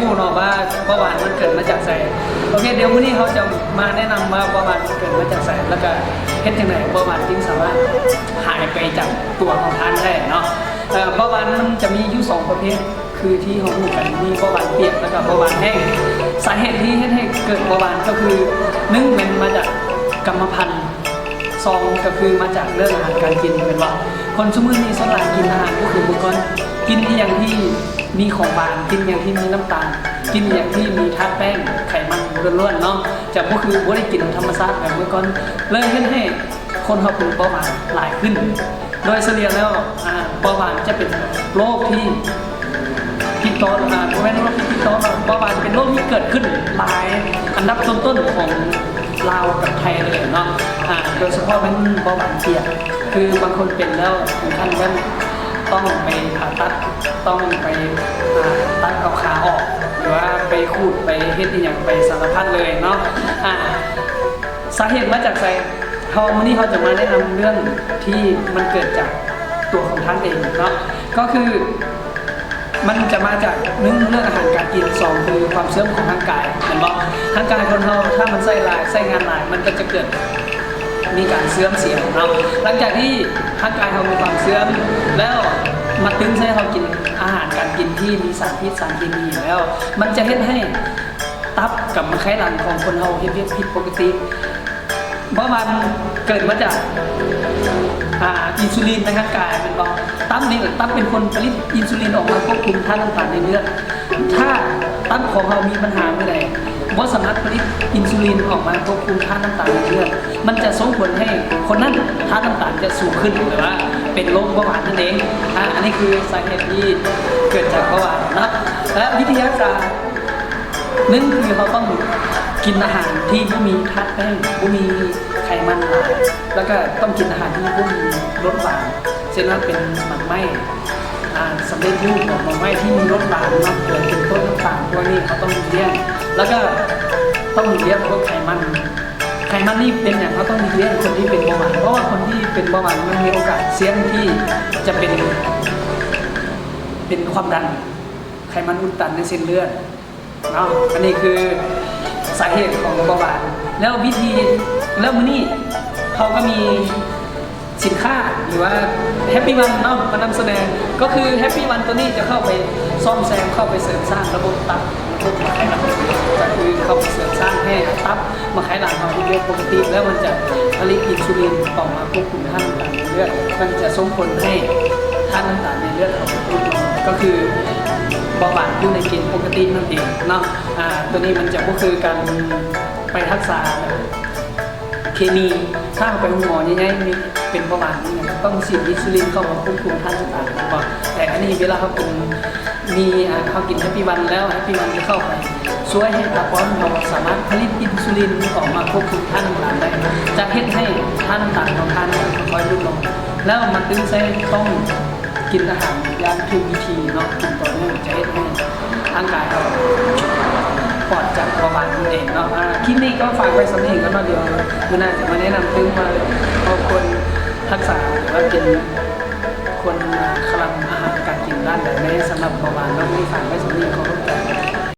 รู้เนาะว่าเบาหวานมันเกิดมาจากไสโอเคเดี๋ยววันนี้เขาจะมาแนะนำว่าเบาหวานมันเกิดมาจากไสแล้วก็เฮ็ดจังได๋เบาหวานจึงสามารถหายไปจากตัวของท่านได้เนาะเบาหวานมันจะมีอยู่2ประเภทคือที่เขาพูดกันมีเบาหวานเปียกแล้วก็เบาหวานแห้งสาเหตุที่ให้เกิดเบาหวานก็คือ1มันมาจากกรรมพันธุ์2ก็คือมาจากเรื่องอาหารการกินเป็นว่าคนชั่วโมงนี้ส่วนหลายกินอาหารก็คือบุคคลกินอย่างที่มีของหวานกินอย่างที่มีน้ำตาลกินอย่างที่มีธาตุแป้งไขมันล้วนๆเนาะจะก็คือบ่ได้กินธรรมชาติแบบเมื่อก่อนเลยให้คนเขาเป็นเบาหวานหลายขึ้นโดยเฉลี่ยแล้วเบาหวานจะเป็นโรคที่พิษโตไม่ใช่โรคที่พิษโตเบาหวานเป็นโรคที่เกิดขึ้นหลายอันดับต้นๆของลาวกับไทยเลยเนาะโดยเฉพาะเป็นเบาหวานเปียกคือบางคนเป็นแล้วถึงขั้นว่าต้องไปผ่าตัดต้องไปตัดเอาขาออกหรือว่าไปขูดไปเฮ็ดอย่างไปสารพัดเลยเนาะสาเหตุมาจากไสวันนี้เขาจะมาแนะนำเรื่องที่มันเกิดจากตัวของท่านเองเนาะก็คือมันจะมาจากเรื่องอาหารการกิน2คือความเสื่อมของร่างกายเห็นบอกร่างกายคนเราถ้ามันใช้งานหลายมันก็จะเกิดมีการเสื่อมเสียเนาะหลังจากที่ร่างกายเรามีความเสื่อมแล้วมาตึงใช้เรากินอาหารการกินที่มีสารพิษสารเคมีแล้วมันจะเฮ็ดให้ตับกับไขหลังของคนเราเฮ็ดผิดปกติเพราะมันเกิดมาจากอินซูลินในร่างกายเป็นบอกตับเป็นคนผลิตอินซูลินออกมาควบคุมค่าน้ำตาลในเลือดถ้าตับของเรามีปัญหาเมื่อใดว่าสามารถผลิตอินซูลินออกมาควบคุมค่าน้ำตาลในเลือดมันจะส่งผลให้คนนั้นค่าน้ำตาลจะสูงขึ้นหรือว่าเป็นโรคเบาหวานนั่นเองอันนี้คือสาเหตุที่เกิดจากเบาหวานนะและวิทยาศาสตร์นั่นคือเขาต้องกินอาหารที่ไม่มีธาตุแป้งไม่มีไขมันหลายแล้วก็ต้องกินอาหารที่ไม่มีรสหวานเช่นว่าเป็นหมักไหม้สำเร็จรูปของหมักไหม้ที่มีรสหวานมากเกินเป็นต้นต่างๆพวกนี้เขาต้องเลี่ยงแล้วก็ต้องเลี่ยงพวกไขมันนี่เป็นอย่างเขาต้องเลี่ยงคนที่เป็นเบาหวานเพราะว่าคนที่เป็นเบาหวานมันมีโอกาสเสี่ยงที่จะเป็นความดันไขมันอุดตันในเส้นเลือดอันนี้คือสาเหตุของเบาหวานแล้ววิธีแล้วมื้อนี้เขาก็มีสินค้าหรือว่าแฮปปี้วันเนาะมานำแสดงก็คือแฮปปี้วันตัวนี้จะเข้าไปซ่อมแซมเข้าไปเสริมสร้างระบบตับระบบไขมันก็คือเข้าไปเสริมสร้างให้ตับมาไขหลังเราที่เลือดปกติแล้วมันจะผลิตอินซูลินออกมาควบคุมค่าน้ำตาลในเลือดมันจะส่งผลให้ค่าน้ำตาลในเลือดเราลดลงก็คือเบาหวานอยู่ในเกณฑ์ปกตินั่นเองเนาะตัวนี้มันจะก็คือการไปรักษาเคมีถ้าไปหมอยังไงมีเป็นเบาหวานนี่ต้องฉีดอินซูลินเข้ามาควบคุมค่าน้ำตาลก่อนแต่อันนี้เวลาเขากินเขากินแฮปปี้วันแล้วแฮปปี้วันจะเข้าไปช่วยให้ตับเราสามารถผลิตอินซูลินออกมาควบคุมค่าน้ำตาลได้จะเฮ็ดให้ค่าน้ำตาลของท่านค่อยลดลงแล้วมันถึงใช้ต้องกินอาหารอย่างถูกวิธีเนาะกินต่อเนื่องจะเฮ็ดให้ร่างกายเราปลอดจากเบาหวานนั่นเองเนาะคลิปนี้ก็ฝากไว้สำหรับเห็นกันมาเดียวคือน่าจะมาแนะนำถึงมาเอาคนรักษาหรือว่าเป็นคนคลังอาหารการกินด้านแบบนี้สำหรับเบาหวานแล้วมีฝากไว้สำหรับเขา